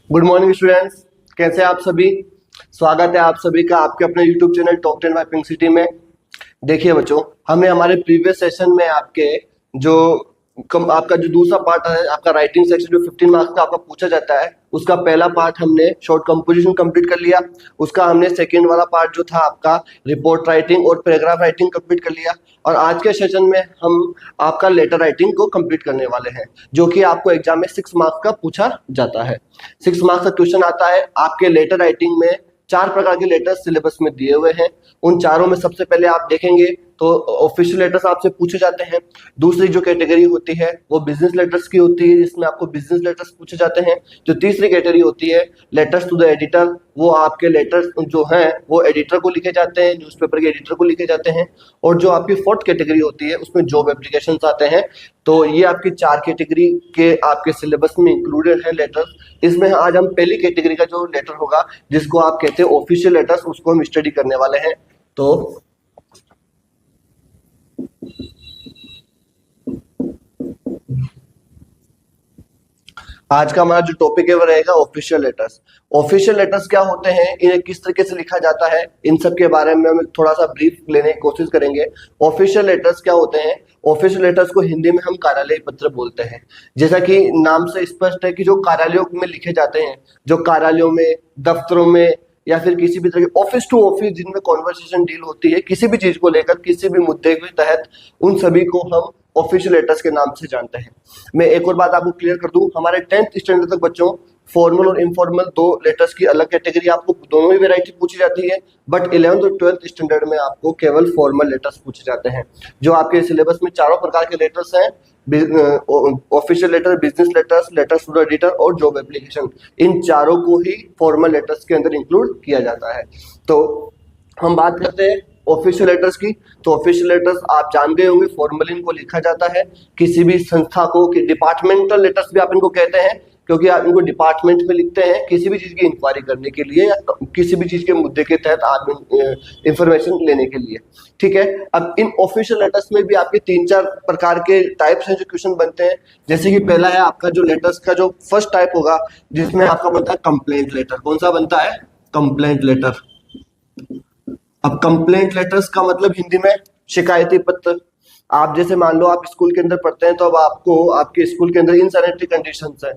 Good morning students, कैसे हैं आप सभी। स्वागत है आप सभी का आपके अपने YouTube channel top 10 by pink city में। देखिए बच्चों, हमने हमारे प्रीवियस सेशन में जो आपका जो दूसरा पार्ट है, आपका राइटिंग सेक्शन जो 15 मार्क्स का आपका पूछा जाता है, उसका पहला पार्ट हमने शॉर्ट कंपोजिशन कंप्लीट कर लिया। उसका हमने सेकंड वाला पार्ट जो था आपका रिपोर्ट राइटिंग और पैराग्राफ राइटिंग कंप्लीट कर लिया। और आज के सेशन में हम आपका लेटर राइटिंग को कंप्लीट करने वाले हैं, जो कि आपको एग्जाम में 6 मार्क्स का पूछा जाता है। 6 मार्क्स का क्वेश्चन आता है आपके लेटर राइटिंग में। 4 प्रकार के लेटर्स सिलेबस में दिए हुए हैं। उन चारों में सबसे पहले आप देखेंगे तो ऑफिशियल लेटर्स आपसे पूछे जाते हैं। दूसरी जो कैटेगरी होती है वो बिजनेस लेटर्स की होती है, जिसमें आपको बिजनेस लेटर्स पूछे जाते हैं। जो तीसरी कैटेगरी होती है लेटर्स टू द एडिटर, वो आपके लेटर्स जो हैं वो एडिटर को लिखे जाते हैं, न्यूज़पेपर के एडिटर को लिखे जाते हैं। और जो आपकी फोर्थ कैटेगरी होती है उसमें जॉब एप्लीकेशन आते हैं। तो ये आपकी 4 कैटेगरी के आपके सिलेबस में इंक्लूडेड है लेटर्स। इसमें आज हम पहली कैटेगरी का जो लेटर होगा, जिसको आप कहते हैं ऑफिशियल लेटर्स, उसको हम स्टडी करने वाले हैं। तो आज का हमारा जो टॉपिक है वो रहेगा ऑफिशियल लेटर्स। ऑफिशियल लेटर्स क्या होते हैं, इन्हें किस तरीके से लिखा जाता है, इन सब के बारे में हम थोड़ा सा ब्रीफ लेने की कोशिश करेंगे। ऑफिशियल लेटर्स क्या होते हैं? ऑफिशियल लेटर्स को हिंदी में हम कार्यालय पत्र बोलते हैं। जैसा कि नाम से स्पष्ट है कि जो कार्यालयों में लिखे जाते हैं, जो कार्यालयों में, दफ्तरों में या फिर किसी भी तरह के ऑफिस टू ऑफिस जिनमें कॉन्वर्सेशन डील होती है किसी भी चीज को लेकर, किसी भी मुद्दे के तहत, उन सभी को हम ऑफिशियल लेटर्स के नाम से जानते हैं। मैं एक और बात आपको क्लियर कर दूं, हमारे 10th स्टैंडर्ड तक बच्चों फॉर्मल और इनफॉर्मल दो लेटर्स की अलग कैटेगरी, आपको दोनों ही वैरायटी पूछी जाती है। बट 11th और 12th स्टैंडर्ड में आपको केवल फॉर्मल लेटर्स पूछे जाते हैं। जो आपके सिलेबस में चारों प्रकार के लेटर्स हैं, official letter, business letters, letters to the editor और जॉब एप्लीकेशन, इन चारों को ही फॉर्मल लेटर्स के अंदर इंक्लूड किया जाता है। तो हम बात करते हैं ऑफिशियल लेटर्स की। तो ऑफिशियल लेटर्स आप जान गए होंगे, फॉर्मली इनको लिखा जाता है किसी भी संस्था को, कि डिपार्टमेंटल लेटर्स भी आप इनको कहते हैं, क्योंकि आप इनको डिपार्टमेंट में लिखते हैं किसी भी चीज की इंक्वायरी करने के लिए या किसी भी चीज के मुद्दे के तहत आप इंफॉर्मेशन लेने के लिए। ठीक है, अब इन ऑफिशियल लेटर्स में भी आपके 3-4 प्रकार के टाइप्स हैं जो क्वेश्चन बनते हैं। जैसे कि पहला है आपका जो लेटर्स का जो फर्स्ट टाइप होगा, जिसमें आपका बनता है कंप्लेंट लेटर। कौन सा बनता है? Complaint letter. अब कंप्लेंट लेटर्स का मतलब हिंदी में शिकायती पत्र। आप जैसे मान लो आप स्कूल के अंदर पढ़ते हैं, तो अब आपको आपके स्कूल के अंदर इनसैनिटरी कंडीशंस है,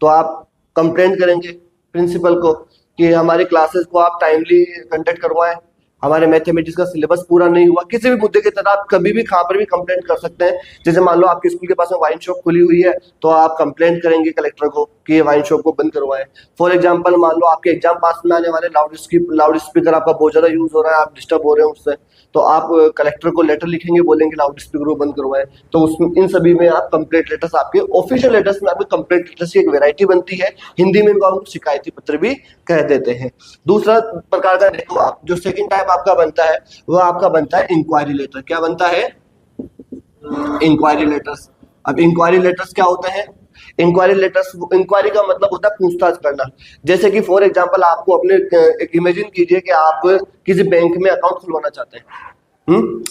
तो आप कंप्लेंट करेंगे प्रिंसिपल को कि हमारी क्लासेस को आप टाइमली कंडक्ट करवाएं, हमारे मैथमेटिक्स का सिलेबस पूरा नहीं हुआ। किसी भी मुद्दे के तहत आप कभी भी कहाँ पर भी कंप्लेंट कर सकते हैं। जैसे मान लो आपके स्कूल के पास में वाइन शॉप खुली हुई है, तो आप कंप्लेंट करेंगे कलेक्टर को कि ये वाइन शॉप को बंद करवाएं। फॉर एग्जांपल मान लो आपके एग्जाम पास में आने वाले लाउड स्पीकर आपका बहुत ज्यादा यूज हो रहा है, आप डिस्टर्ब हो रहे हैं उससे, तो आप कलेक्टर को लेटर लिखेंगे, बोलेंगे लाउड स्पीकर को बंद करवाएं। तो उसमें इन सभी में आप कंप्लेंट लेटर्स, आपके ऑफिशियल लेटर्स में आपके कंप्लेंट लेटर्स की एक वेरायटी बनती है। हिंदी में इनको हम शिकायती पत्र भी कह देते हैं। दूसरा प्रकार का देखो आप, जो सेकंड टाइप आपका बनता है वो आपका बनता है इंक्वायरी लेटर। क्या बनता है? Inquiry letters. अब इंक्वायरी लेटर्स क्या होते हैं? इंक्वायरी लेटर्स, इंक्वायरी का मतलब होता है पूछताछ करना। जैसे कि फॉर एग्जांपल आपको अपने इमेजिन कीजिए कि आप किसी बैंक में अकाउंट खुलवाना चाहते हैं।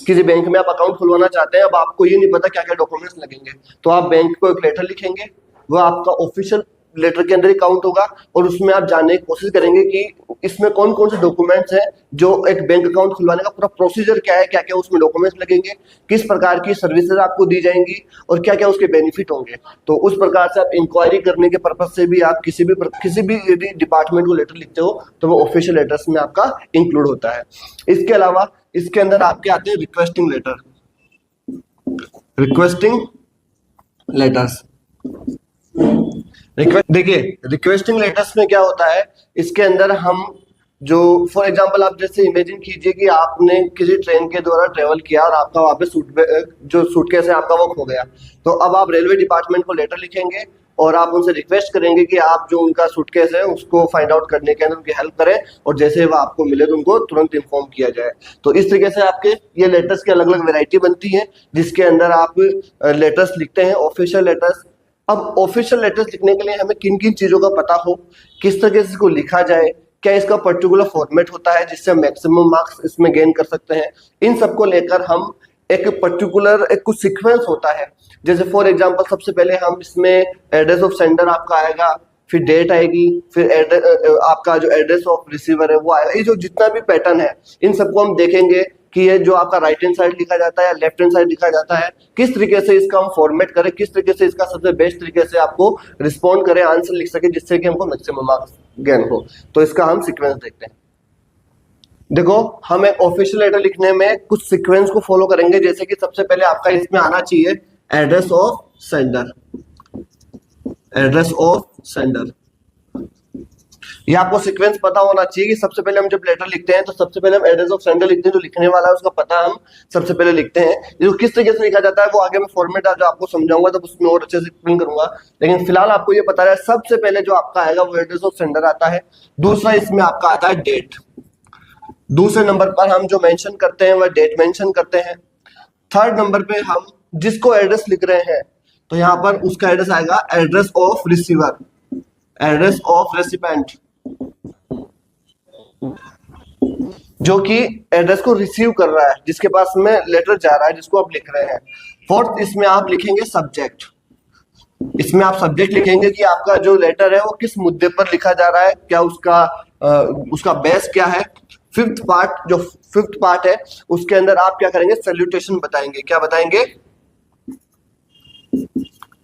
किसी बैंक में आप अकाउंट खुलवाना चाहते हैं। अब आपको ये नहीं पता क्या क्या डॉक्यूमेंट्स लगेंगे, तो आप बैंक को एक लेटर लिखेंगे, वो आपका ऑफिशियल लेटर के अंदर ही काउंट होगा, और उसमें आप जानने की कोशिश करेंगे कि इसमें कौन कौन से डॉक्यूमेंट्स हैं, जो एक बैंक अकाउंट खुलवाने का पूरा प्रोसीजर क्या है, क्या क्या उसमें डॉक्यूमेंट्स लगेंगे, किस प्रकार की सर्विसेज आपको दी जाएंगी और क्या क्या उसके बेनिफिट होंगे। तो उस प्रकार से आप इंक्वायरी करने के पर्पज से भी आप किसी भी यदि डिपार्टमेंट को लेटर लिखते हो तो वो ऑफिशियल लेटर्स में आपका इंक्लूड होता है। इसके अलावा इसके अंदर आपके आते हैं रिक्वेस्टिंग लेटर। रिक्वेस्टिंग लेटर्स, देखिए रिक्वेस्टिंग लेटर्स में क्या होता है, इसके अंदर हम जो फॉर एग्जांपल आप जैसे इमेजिन कीजिए कि आपने किसी ट्रेन के द्वारा ट्रेवल किया और आपका वहां पे जो सूटकेस है आपका वो खो गया, तो अब आप रेलवे डिपार्टमेंट को लेटर लिखेंगे और आप उनसे रिक्वेस्ट करेंगे कि आप जो उनका सूटकेस है उसको फाइंड आउट करने के अंदर उनकी हेल्प करें, और जैसे वो आपको मिले तो उनको तुरंत इन्फॉर्म किया जाए। तो इस तरीके से आपके ये लेटर्स की अलग अलग वैरायटी बनती है, जिसके अंदर आप लेटर्स लिखते हैं, ऑफिशियल लेटर्स। अब ऑफिशियल लेटर्स लिखने के लिए हमें किन किन चीजों का पता हो, किस तरह से इसको लिखा जाए, क्या इसका पर्टिकुलर फॉर्मेट होता है जिससे हम मैक्सिमम मार्क्स इसमें गेन कर सकते हैं, इन सबको लेकर हम एक पर्टिकुलर एक कुछ सीक्वेंस होता है। जैसे फॉर एग्जांपल सबसे पहले हम इसमें एड्रेस ऑफ सेंडर आपका आएगा, फिर डेट आएगी, फिर आपका जो एड्रेस ऑफ रिसीवर है वो आएगा। ये जो जितना भी पैटर्न है इन सबको हम देखेंगे कि ये जो आपका राइट हैंड साइड लिखा जाता है या लेफ्ट हैंड साइड लिखा जाता है, किस तरीके से इसका हम फॉर्मेट करें, किस तरीके से इसका सबसे बेस्ट तरीके से आपको रिस्पॉन्ड करें, आंसर लिख सके, जिससे कि हमको मैक्सिमम मार्क्स गेन हो। तो इसका हम सीक्वेंस देखते हैं। देखो, हम एक ऑफिशियल लेटर लिखने में कुछ सीक्वेंस को फॉलो करेंगे। जैसे कि सबसे पहले आपका इसमें आना चाहिए address of sender, address of sender. ये आपको सीक्वेंस पता होना चाहिए कि सबसे पहले हम जब लेटर लिखते हैं तो सबसे पहले हम एड्रेस ऑफ सेंडर लिखते हैं, जो लिखने वाला है उसका पता हम सबसे पहले लिखते हैं। जो किस तरीके से लिखा जाता है वो आगे मैं फॉर्मेट जो आपको समझाऊंगा तब उसमें और अच्छे से एक्सप्लेन करूंगा, लेकिन फिलहाल आपको ये पता है सबसे पहले जो आपका आएगा वो एड्रेस ऑफ सेंडर आता है। दूसरा इसमें आपका आता है डेट। दूसरे नंबर पर हम जो मेंशन करते हैं वह डेट मेंशन करते हैं। थर्ड नंबर पे हम जिसको एड्रेस लिख रहे हैं तो यहाँ पर उसका एड्रेस आएगा address of receiver, address of recipient, जो कि एड्रेस को रिसीव कर रहा है, जिसके पास में लेटर जा रहा है, जिसको आप लिख रहे हैं। फोर्थ इसमें आप लिखेंगे सब्जेक्ट। इसमें आप सब्जेक्ट लिखेंगे कि आपका जो लेटर है वो किस मुद्दे पर लिखा जा रहा है, क्या उसका बेस क्या है। फिफ्थ पार्ट है उसके अंदर आप क्या करेंगे, सैल्यूटेशन बताएंगे। क्या बताएंगे?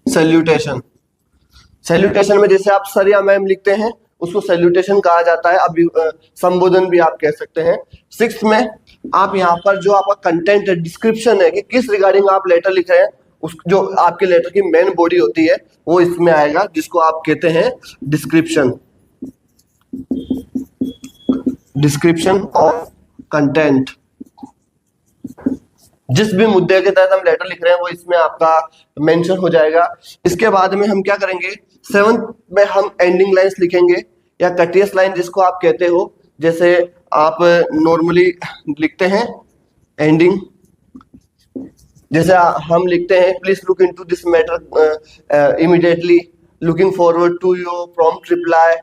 सैल्यूटेशन। सैल्यूटेशन में जैसे आप सर या मैम लिखते हैं उसको सैल्यूटेशन कहा जाता है, अब संबोधन भी आप कह सकते हैं। सिक्स्थ में आप यहाँ पर जो आपका कंटेंट है, डिस्क्रिप्शन है कि किस रिगार्डिंग आप लेटर लिख रहे हैं, उस जो आपके लेटर की मेन बॉडी होती है वो इसमें आएगा, जिसको आप कहते हैं डिस्क्रिप्शन, डिस्क्रिप्शन ऑफ कंटेंट। जिस भी मुद्दे के तहत हम लेटर लिख रहे हैं वो इसमें आपका मेंशन हो जाएगा। इसके बाद में हम क्या करेंगे, सेवंथ में हम एंडिंग लाइंस लिखेंगे या कटियस लाइन जिसको आप कहते हो। जैसे आप नॉर्मली लिखते हैं एंडिंग, जैसे हम लिखते हैं please look into this matter immediately, looking forward to your prompt reply.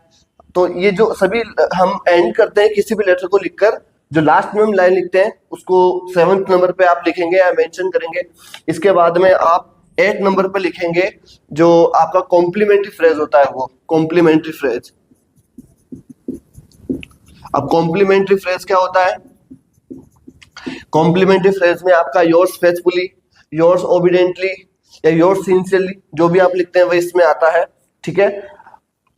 तो ये जो सभी हम एंड करते हैं किसी भी लेटर को लिखकर, जो लास्ट में हम लाइन लिखते हैं उसको 7th नंबर पे आप लिखेंगे या मेंशन करेंगे। इसके बाद में आप 8 नंबर पे लिखेंगे जो आपका कॉम्प्लीमेंट्री फ्रेज होता है, वो कॉम्प्लीमेंट्री फ्रेज। अब कॉम्प्लीमेंट्री फ्रेज क्या होता है? कॉम्प्लीमेंट्री फ्रेज में आपका योर्स फेथफुली, योर्स ओबीडिएंटली या योर्स सिंसियरली जो भी आप लिखते हैं वो इसमें आता है, ठीक है।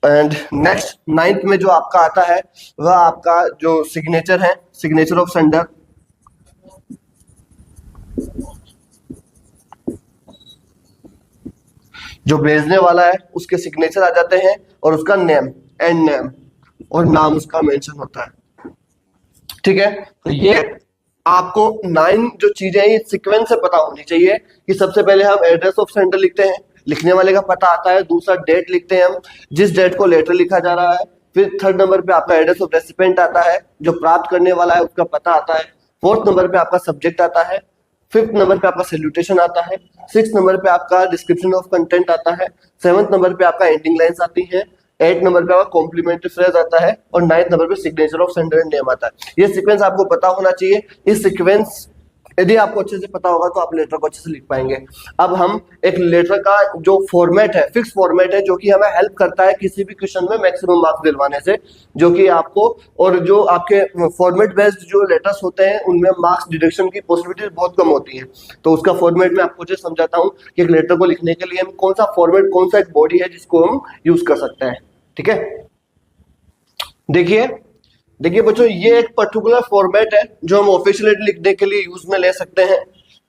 एंड नेक्स्ट 9th में जो आपका आता है वह आपका जो सिग्नेचर है, सिग्नेचर ऑफ सेंडर। जो भेजने वाला है उसके सिग्नेचर आ जाते हैं और उसका नेम, एंड नेम और नाम उसका मेंशन होता है, ठीक है। तो ये आपको 9 जो चीजें हैं सीक्वेंस से पता होनी चाहिए कि सबसे पहले हम एड्रेस ऑफ सेंडर लिखते हैं, लिखने वाले का पता आता है। दूसरा डेट लिखते हैं हम, जिस डेट को लेटर लिखा जा रहा है। फिर 3rd नंबर पे आपका एड्रेस ऑफ रेसिपेंट आता है, जो प्राप्त करने वाला है उसका पता आता है। 4th नंबर पे आपका सब्जेक्ट आता है। 5th नंबर पे आपका सैल्यूटेशन आता है। 6th नंबर पे आपका डिस्क्रिप्शन ऑफ कंटेंट आता है। 7th नंबर पे आपका एंडिंग लाइंस आती है। 8 नंबर पे आपका कॉम्प्लीमेंट्री फ्रेज आता है और 9th नंबर पे signature of sender and name आता है। ये सीक्वेंस आपको पता होना चाहिए। इस सीक्वेंस यदि आपको अच्छे से पता होगा तो आप लेटर को अच्छे से लिख पाएंगे। अब हम एक लेटर का जो फॉर्मेट है, फिक्स फॉर्मेट है, जो कि हमें हेल्प करता है किसी भी क्वेश्चन में मैक्सिमम मार्क्स दिलवाने से, जो कि आपको, और जो आपके फॉर्मेट बेस्ड जो लेटर्स होते हैं उनमें मार्क्स डिडक्शन की पॉसिबिलिटी बहुत कम होती है। तो उसका फॉर्मेट मैं आपको अच्छे समझाता हूँ कि एक लेटर को लिखने के लिए हम कौन सा फॉर्मेट, कौन सा एक बॉडी है जिसको हम यूज कर सकते हैं, ठीक है। देखिए बच्चों, ये एक पर्टिकुलर फॉर्मेट है जो हम ऑफिशियल लेटर लिखने के लिए यूज में ले सकते हैं।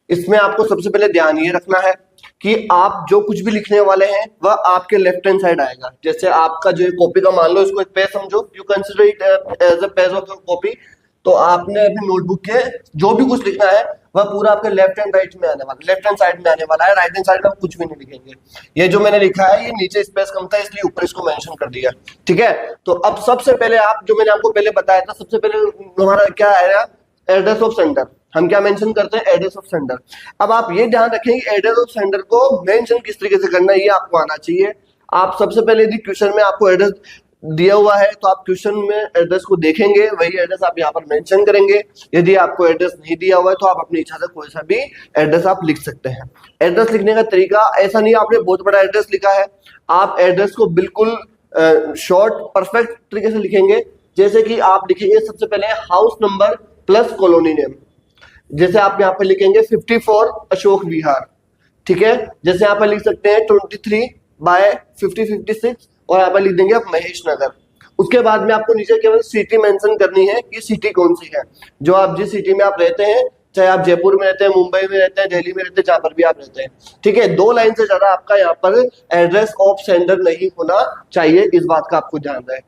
इसमें आपको सबसे पहले ध्यान ये रखना है कि आप जो कुछ भी लिखने वाले हैं वह आपके लेफ्ट हैंड साइड आएगा। जैसे आपका जो कॉपी का, मान लो इसको एक पेज समझो, you consider it as a page of copy. तो आपने अपनी नोटबुक के जो भी कुछ लिखना है वह पूरा आपके लेफ्ट हैंड राइट में आने वाला, लेफ्ट हैंड साइड में आने वाला है। राइट हैंड साइड में कुछ भी नहीं लिखेंगे। ये जो मैंने लिखा है ये नीचे स्पेस कम था इसलिए ऊपर इसको मेंशन कर दिया, ठीक है। तो अब सबसे पहले आप, जो मैंने आपको पहले बताया था, सबसे पहले हमारा क्या आया, एड्रेस ऑफ सेंडर। हम क्या मेंशन करते हैं, एड्रेस ऑफ सेंडर। अब आप ये ध्यान रखें कि एड्रेस ऑफ सेंडर को मेंशन किस तरीके से करना है ये आपको आना चाहिए। आप सबसे पहले यदि क्वेश्चन में आपको एड्रेस दिया हुआ है तो आप क्वेश्चन में एड्रेस को देखेंगे, वही एड्रेस आप यहाँ पर मेंशन करेंगे। यदि आपको एड्रेस नहीं दिया हुआ है तो आप अपनी इच्छा से कोई सा भी एड्रेस आप लिख सकते हैं। एड्रेस लिखने का तरीका ऐसा नहीं है आपने बहुत बड़ा एड्रेस लिखा है, आप एड्रेस को बिल्कुल शॉर्ट परफेक्ट तरीके से लिखेंगे। जैसे कि आप लिखेंगे सबसे पहले house number plus colony name. जैसे आप यहाँ पे लिखेंगे 54 अशोक विहार, ठीक है। जैसे यहाँ पे लिख सकते हैं 23/5056 और यहाँ पे लिख देंगे आप महेश नगर। उसके बाद में आपको नीचे केवल सिटी मेंशन करनी है कि सिटी कौन सी है, जो आप जिस सिटी में आप रहते हैं, चाहे आप जयपुर में रहते हैं, मुंबई में रहते हैं, दिल्ली में रहते हैं, जहां पर भी आप रहते हैं, ठीक है। 2 लाइन से ज्यादा आपका यहाँ पर एड्रेस ऑफ सेंडर नहीं होना चाहिए, इस बात का आपको ध्यान रहे।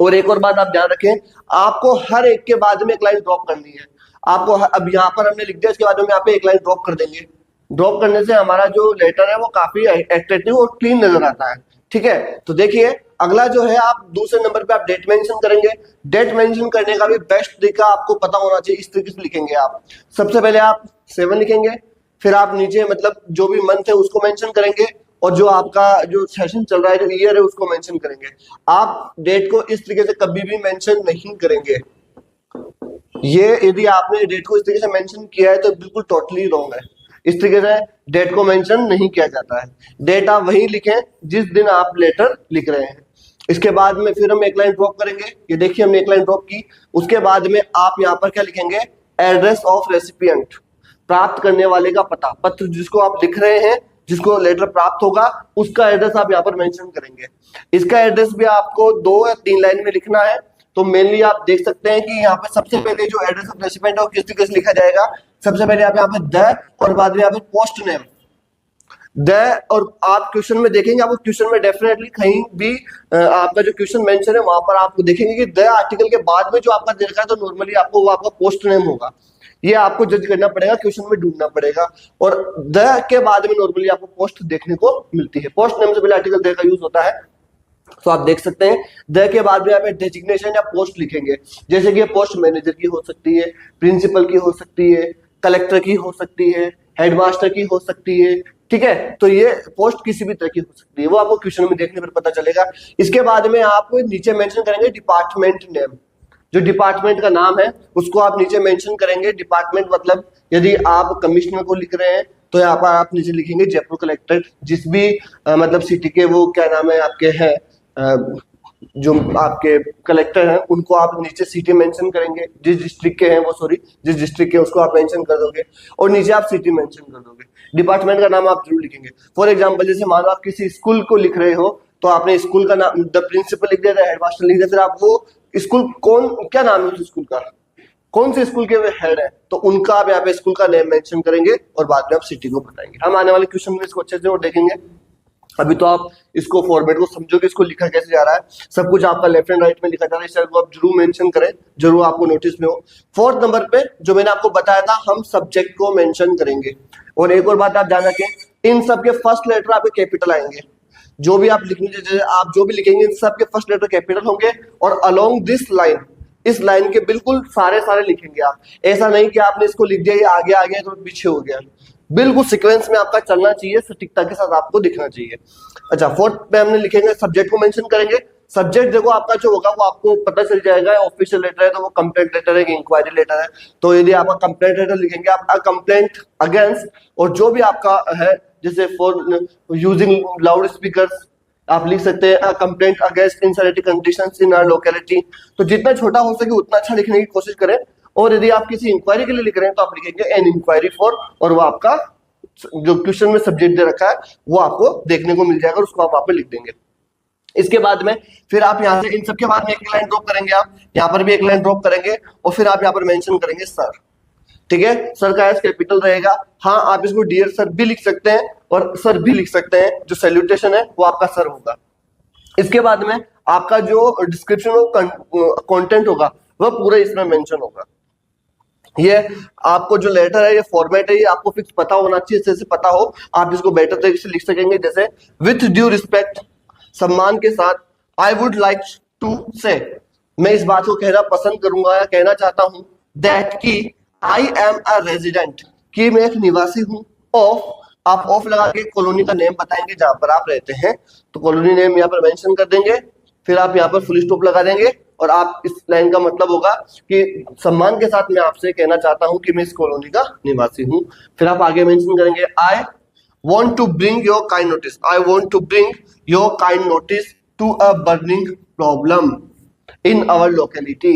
और एक और बात आप ध्यान रखें, आपको हर एक के बाद में एक लाइन ड्रॉप करनी है। आपको अब यहाँ पर हमने लिख दिया, इसके बाद में यहाँ पे एक लाइन ड्रॉप कर देंगे। ड्रॉप करने से हमारा जो लेटर है वो काफी अट्रैक्टिव और क्लीन नजर आता है, ठीक है। तो देखिए अगला जो है, आप दूसरे नंबर पे आप डेट मेंशन करेंगे। डेट मेंशन करने का भी बेस्ट तरीका आपको पता होना चाहिए। इस तरीके से लिखेंगे आप, सबसे पहले आप 7 लिखेंगे, फिर आप नीचे मतलब जो भी मंथ है उसको मेंशन करेंगे, और जो आपका जो सेशन चल रहा है, जो ईयर है, उसको मेंशन करेंगे। आप डेट को इस तरीके से कभी भी मेंशन नहीं करेंगे। ये यदि आपने डेट को इस तरीके से मेंशन किया है तो बिल्कुल टोटली रॉन्ग है। इस तरीके से डेट को मेंशन नहीं किया जाता है। डेट आप वही लिखें जिस दिन आप लेटर लिख रहे हैं। इसके बाद में फिर हम एक लाइन ड्रॉप करेंगे। ये देखिए हमने एक लाइन ड्रॉप की। उसके बाद में आप यहाँ पर क्या लिखेंगे, एड्रेस ऑफ रेसिपिएंट, प्राप्त करने वाले का पता, पत्र जिसको आप लिख रहे हैं, जिसको लेटर प्राप्त होगा, उसका एड्रेस आप यहाँ पर मेंशन करेंगे। इसका एड्रेस भी आपको 2 या 3 लाइन में लिखना है। तो मेनली आप देख सकते हैं कि यहाँ पे सबसे पहले जो एड्रेस ऑफ रेसिपिएंट है वो किस तरीके से लिखा जाएगा। सबसे पहले आप यहाँ पे द, और बाद में यहाँ पे पोस्ट नेम द। और आप क्वेश्चन में देखेंगे, आपको क्वेश्चन में डेफिनेटली कहीं भी आपका जो क्वेश्चन मेंशन है वहां पर आपको देखेंगे कि द आर्टिकल के बाद में जो आपका दे रखा है, तो नॉर्मली आपको वो आपका पोस्ट नेम होगा। ये आपको जज करना पड़ेगा, क्वेश्चन में ढूंढना पड़ेगा। और द के बाद में नॉर्मली आपको पोस्ट देखने को मिलती है। पोस्ट नेम से पहले आर्टिकल द का यूज होता है। तो आप देख सकते हैं द के बाद में आप डेजिग्नेशन या पोस्ट लिखेंगे। जैसे कि पोस्ट मैनेजर की हो सकती है, प्रिंसिपल की हो सकती है, कलेक्टर की हो सकती है, हेडमास्टर की हो सकती है, ठीक है। तो ये पोस्ट किसी भी तरह की हो सकती है, वो आपको क्वेश्चन में देखने पर पता चलेगा। इसके बाद में आप नीचे मेंशन करेंगे डिपार्टमेंट नेम। जो डिपार्टमेंट का नाम है उसको आप नीचे मेंशन करेंगे। डिपार्टमेंट मतलब यदि आप कमिश्नर को लिख रहे हैं तो यहाँ पर आप नीचे लिखेंगे जयपुर कलेक्टर। जिस भी मतलब सिटी के वो क्या नाम है आपके हैं, जो आपके कलेक्टर हैं उनको आप नीचे सिटी मेंशन करेंगे। जिस डिस्ट्रिक्ट के हैं वो, सॉरी, जिस डिस्ट्रिक्ट के उसको आप मेंशन कर दोगे और नीचे आप सिटी मेंशन कर दोगे। डिपार्टमेंट का नाम आप जरूर लिखेंगे। फॉर एग्जांपल जैसे मान लो आप किसी स्कूल को लिख रहे हो तो आपने स्कूल का नाम द प्रिंसिपल लिख दिया, हेडमास्टर लिख दिया, फिर आप वो स्कूल कौन, क्या नाम है उस स्कूल का, कौन से स्कूल के वे हेड है, तो उनका आप यहाँ पे स्कूल का नेम मेंशन करेंगे और बाद में आप सिटी को बताएंगे। हम आने वाले क्वेश्चन में इसको अच्छे से और देखेंगे। अभी तो आप इसको फॉर्मेट को समझोगे, इसको लिखा कैसे जा रहा है, सब कुछ आपका लेफ्ट एंड राइट में लिखा जा रहा है। इस को आप जरूर मेंशन करें, जरूर आपको नोटिस में हो। 4th नंबर पे जो मैंने आपको बताया था, हम सब्जेक्ट को मेंशन करेंगे। और एक और बात आप ध्यान रखें, इन सब के फर्स्ट लेटर आपके कैपिटल आएंगे। जो भी आप लिखेंगे, आप जो भी लिखेंगे, इन सब के फर्स्ट लेटर कैपिटल होंगे। और अलोंग दिस लाइन, इस लाइन के बिल्कुल सारे लिखेंगे आप। ऐसा नहीं कि आपने इसको लिख दिया, ये आगे आ गया तो पीछे हो गया। बिल्कुल सीक्वेंस में आपका चलना चाहिए, सटीकता के साथ आपको दिखना चाहिए। अच्छा, 4th पे हमने लिखेंगे, सब्जेक्ट को मेंशन करेंगे। सब्जेक्ट देखो आपका जो होगा वो आपको पता चल जाएगा। ऑफिशियल लेटर है तो वो कंप्लेंट लेटर है कि इंक्वायरी लेटर है। तो यदि आप कंप्लेंट लेटर लिखेंगे, आप कंप्लेंट अगेंस्ट, और जो भी आपका है, जैसे फॉर यूजिंग लाउड स्पीकर्स आप लिख सकते हैं complaint against insanitary conditions in our locality. तो जितना छोटा हो सके उतना अच्छा लिखने की कोशिश करें। और यदि आप किसी इंक्वायरी के लिए लिख रहे हैं तो आप लिखेंगे एन इंक्वायरी फॉर, और वो आपका जो क्वेश्चन में सब्जेक्ट दे रखा है वो आपको देखने को मिल जाएगा, और उसको आप वहां पे लिख देंगे। इसके बाद में फिर आप यहाँ से इन सबके बाद में एक लाइन ड्रॉप करेंगे, आप यहाँ पर भी एक लाइन ड्रॉप करेंगे, और फिर आप यहाँ पर मेंशन करेंगे सर। ठीक है, सर का एस कैपिटल रहेगा। हाँ, आप इसको डियर सर भी लिख सकते हैं और सर भी लिख सकते हैं। जो सैल्यूटेशन है वो आपका सर होगा। इसके बाद में आपका जो डिस्क्रिप्शन कंटेंट होगा वह पूरा इसमें मेंशन होगा। ये आपको जो लेटर है, ये फॉर्मेट है, ये आपको फिक्स पता होना चाहिए। जैसे पता हो आप इसको बेटर तरीके से लिख सकेंगे। जैसे विथ ड्यू रिस्पेक्ट, सम्मान के साथ, आई वुड लाइक टू से, मैं इस बात को कहना पसंद करूंगा या कहना चाहता हूं, दैट की आई एम अ रेजिडेंट, कि मैं एक निवासी हूं, ऑफ, आप ऑफ लगा के कॉलोनी का नेम बताएंगे जहां पर आप रहते हैं। तो कॉलोनी नेम यहाँ पर मेंशन कर देंगे, फिर आप यहाँ पर फुल स्टॉप लगा देंगे, और आप इस लाइन का मतलब होगा कि सम्मान के साथ मैं आपसे कहना चाहता हूं कि मैं इस कॉलोनी का निवासी हूं। फिर आप आगे मेंशन करेंगे, I want to bring your kind notice, I want to bring your kind notice to a burning problem in our locality.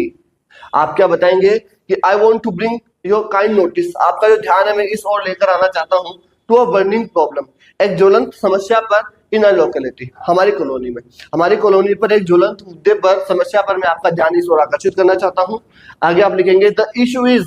आप क्या बताएंगे कि I want to bring your kind notice, आपका जो ध्यान है मैं इस ओर लेकर आना चाहता हूं, टू अ बर्निंग प्रॉब्लम, एक ज्वलंत समस्या पर इन अ लोकेलिटी, हमारी कॉलोनी में, हमारी कॉलोनी पर एक ज्वलंत मुद्दे पर, समस्या पर मैं आपका ध्यान इस ओर आकर्षित करना चाहता हूं। आगे आप लिखेंगे द इशू इज,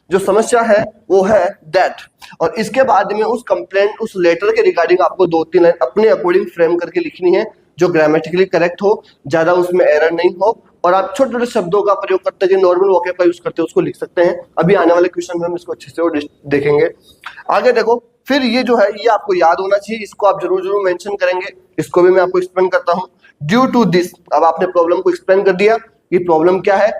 जो समस्या है वो है दैट, और इसके बाद में उस कंप्लेंट, उस लेटर के रिगार्डिंग आपको 2-3 लाइन अपने अकॉर्डिंग फ्रेम करके लिखनी है, जो ग्रामेटिकली करेक्ट हो, ज्यादा उसमें एरर नहीं हो, और आप छोटे छोटे शब्दों का प्रयोग करते हैं, नॉर्मल वोकैब का यूज करते हैं, उसको लिख सकते हैं। अभी आने वाले क्वेश्चन में हम इसको अच्छे से देखेंगे। आगे देखो, फिर ये जो है ये आपको याद होना चाहिए, इसको आप जरूर जरूर मेंशन करेंगे, इसको भी मैं आपको एक्सप्लेन करता हूं। ड्यू टू दिस, अब आपने प्रॉब्लम को एक्सप्लेन कर दिया, ये प्रॉब्लम क्या है,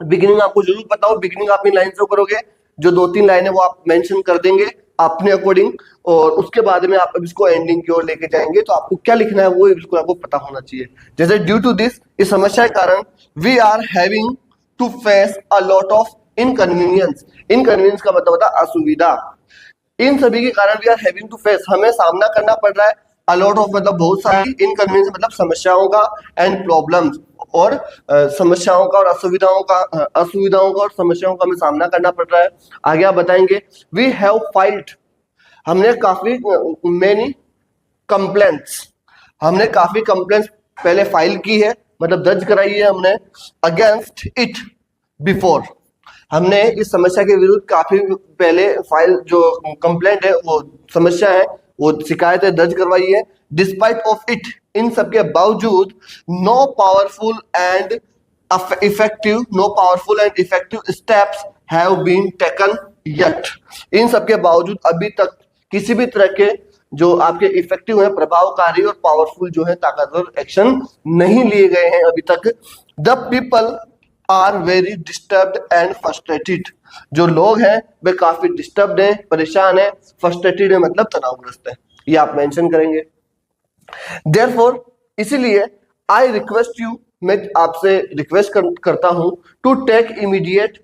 बिगिनिंग आपको जरूर पता हो, बिगिनिंग आप इन लाइन से करोगे, जो 2-3 लाइन है वो आप मेंशन कर देंगे अपने अकॉर्डिंग, और उसके बाद में आप अब इसको एंडिंग की ओर लेके जाएंगे, तो आपको क्या लिखना है वो बिल्कुल आपको पता होना चाहिए। जैसे ड्यू टू दिस, इस समस्या के कारण, we are having to face a lot of inconvenience, inconvenience का मतलब होता है असुविधा, इन सभी के कारण we are having to face, हमें सामना करना पड़ रहा है, अ लॉट ऑफ मतलब बहुत सारी, इनकन्वीनियंस मतलब समस्याओं का, एंड प्रॉब्लम्स और समस्याओं का और असुविधाओं का, असुविधाओं का और समस्याओं का हमें सामना करना पड़ रहा है। आगे आप बताएंगे वी हैव फाइल्ड, हमने काफी मेनी कंप्लेंट्स, हमने काफी कंप्लेंट्स पहले फाइल की है, मतलब दर्ज कराई है हमने, अगेंस्ट इट बिफोर, हमने इस समस्या के विरुद्ध काफी पहले फाइल, जो कंप्लेंट है वो समस्या है वो शिकायतें दर्ज करवाई है। डिस्पाइट ऑफ इट, इन सबके बावजूद, no powerful and effective steps have been taken yet, इन सबके बावजूद अभी तक किसी भी तरह के जो आपके इफेक्टिव है, प्रभावकारी और पावरफुल जो है ताकतवर एक्शन नहीं लिए गए हैं अभी तक। The people are very disturbed and frustrated, जो लोग हैं वे काफी डिस्टर्ब्ड हैं, परेशान हैं, फ्रस्ट्रेटेड है मतलब तनावग्रस्त है, ये आप मेंशन करेंगे। देयरफॉर, इसीलिए, आई रिक्वेस्ट यू, मैं आपसे रिक्वेस्ट करता हूं, to take immediate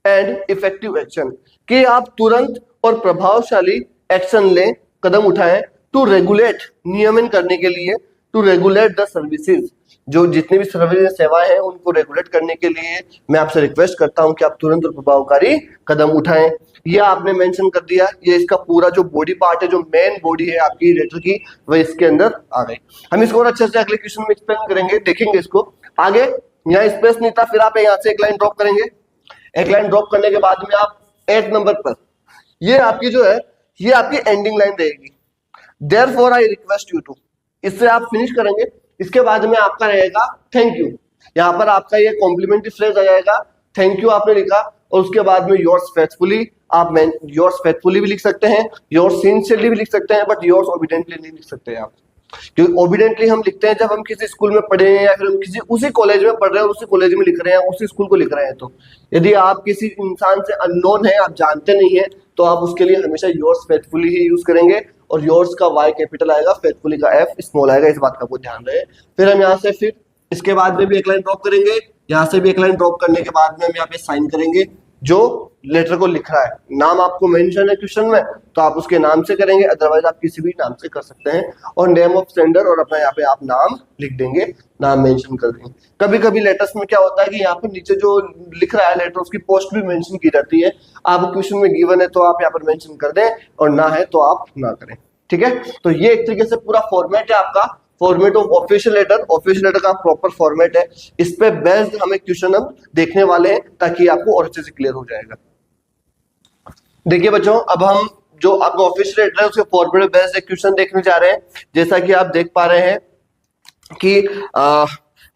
and effective action, कि आप तुरंत और प्रभावशाली एक्शन लें, कदम उठाएं, टू रेगुलेट, नियमन करने के लिए, टू रेगुलेट द सर्विसेज, जो जितनी भी सर्विस सेवाएं हैं उनको रेगुलेट करने के लिए मैं आपसे रिक्वेस्ट करता हूं कि आप तुरंत और प्रभावकारी कदम उठाएं। ये आपने मेंशन कर दिया, ये इसका पूरा जो बॉडी पार्ट है, जो मेन बॉडी है आपकी लेटर की, वह इसके अंदर आ गई। हम इसको और अच्छे से अगले क्वेश्चन में एक्सप्लेन करेंगे, देखेंगे इसको आगे। यहाँ स्पेस नहीं था, फिर आप यहाँ से एक लाइन ड्रॉप करेंगे, एक लाइन ड्रॉप करने के बाद में आप 8 नंबर पर, ये आपकी जो है ये आपकी एंडिंग लाइन रहेगी, therefore I request you to, इससे आप फिनिश करेंगे। इसके बाद में आपका रहेगा थैंक यू, यहाँ पर आपका ये कॉम्प्लीमेंट्री फ्रेज आ जाएगा, थैंक यू आपने लिखा, और उसके बाद में योर्स फेथफुली, आप योर्स फेथफुली भी लिख सकते हैं, योर्स सिंसियरली भी लिख सकते हैं, बट योर्स ओबिडेंटली नहीं लिख सकते हैं आप, क्योंकि ओबिडेंटली हम लिखते हैं जब हम किसी स्कूल में पढ़े हैं, या फिर हम किसी उसी कॉलेज में पढ़ रहे हैं और उसी कॉलेज में लिख रहे हैं, उसी स्कूल को लिख रहे हैं। तो यदि आप किसी इंसान से अननोन है, आप जानते नहीं है, तो आप उसके लिए हमेशा योर्स फेथफुली ही यूज करेंगे, और योर्स का वाई कैपिटल आएगा, फेथफुली का एफ स्मॉल आएगा, इस बात का आपको ध्यान रहे। फिर हम यहाँ से फिर इसके बाद में भी एक लाइन ड्रॉप करेंगे, यहाँ से भी एक लाइन ड्रॉप करने के बाद में हम यहाँ पे साइन करेंगे जो लेटर को लिख रहा है, नाम आपको मेंशन है क्वेश्चन में तो आप उसके नाम से करेंगे, अदरवाइज आप किसी भी नाम से कर सकते हैं, और नेम ऑफ सेंडर और अपना यहाँ पे आप नाम लिख देंगे, नाम मेंशन कर देंगे। कभी कभी लेटर्स में क्या होता है कि यहाँ पर नीचे जो लिख रहा है लेटर, उसकी पोस्ट भी मेंशन की जाती है, आप क्वेश्चन में गिवन है तो आप यहाँ पर मेंशन कर दें, और ना है तो आप ना करें, ठीक है। तो ये एक तरीके से पूरा फॉर्मेट है आपका, format of official letter, official letter का प्रॉपर फॉर्मेट है, इस पे बेस्ड हमें क्वेश्चन हम देखने वाले हैं, ताकि आपको और अच्छे से क्लियर हो जाएगा। देखिए बच्चों, अब हम जो आपका ऑफिशियल लेटर है उसके फॉर्मेट पे बेस्ड एक क्वेश्चन देखने जा रहे हैं। जैसा कि आप देख पा रहे हैं कि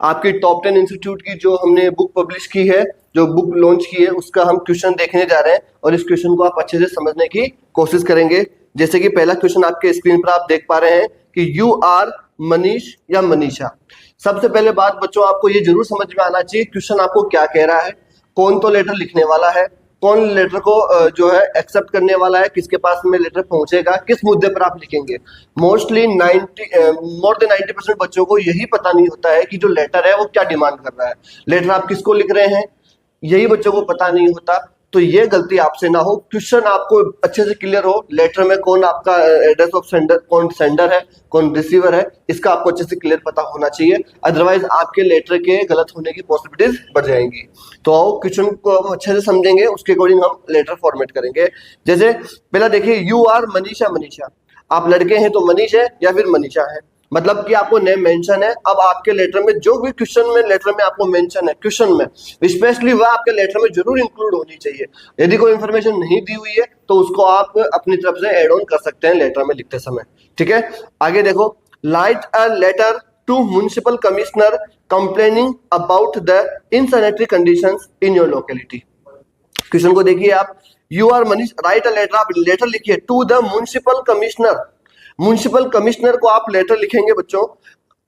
आपकी टॉप 10 इंस्टीट्यूट की जो हमने बुक पब्लिश की है, जो बुक लॉन्च की है, उसका हम क्वेश्चन देखने जा रहे हैं, और इस क्वेश्चन को आप अच्छे से समझने की कोशिश करेंगे। जैसे कि पहला क्वेश्चन आपके स्क्रीन पर आप देख पा रहे हैं कि यू आर मनीष या मनीषा। सबसे पहले बात बच्चों, आपको ये जरूर समझ में आना चाहिए क्वेश्चन आपको क्या कह रहा है, कौन तो लेटर लिखने वाला है, कौन लेटर को जो है एक्सेप्ट करने वाला है, किसके पास में लेटर पहुंचेगा, किस मुद्दे पर आप लिखेंगे। मोस्टली मोर देन 90% बच्चों को यही पता नहीं होता है कि जो लेटर है वो क्या डिमांड कर रहा है, लेटर आप किसको लिख रहे हैं, यही बच्चों को पता नहीं होता। तो ये गलती आपसे ना हो, क्वेश्चन आपको अच्छे से क्लियर हो, लेटर में कौन आपका एड्रेस ऑफ सेंडर, कौन सेंडर है कौन रिसीवर है, इसका आपको अच्छे से क्लियर पता होना चाहिए, अदरवाइज आपके लेटर के गलत होने की पॉसिबिलिटीज बढ़ जाएंगी। तो आओ क्वेश्चन को हम अच्छे से समझेंगे, उसके अकॉर्डिंग हम लेटर फॉर्मेट करेंगे। जैसे पहला देखिए, यू आर मनीषा, मनीषा आप लड़के हैं तो मनीष है या फिर मनीषा है, मतलब कि आपको नेम मेंशन है। अब आपके लेटर में जो भी क्वेश्चन में लेटर में आपको मेंशन है, क्वेश्चन में स्पेशली वह आपके लेटर में जरूर इंक्लूड होनी चाहिए। यदि कोई इंफॉर्मेशन नहीं दी हुई है तो उसको आप अपनी तरफ से ऐड ऑन कर सकते हैं लेटर में लिखते समय, ठीक है। आगे देखो, write a letter to municipal commissioner complaining about the insanitary conditions in your locality. Question को देखिए आप, you are Manish, write a letter, आप लेटर लिखिए to the municipal commissioner, municipal commissioner को आप लेटर लिखेंगे बच्चों,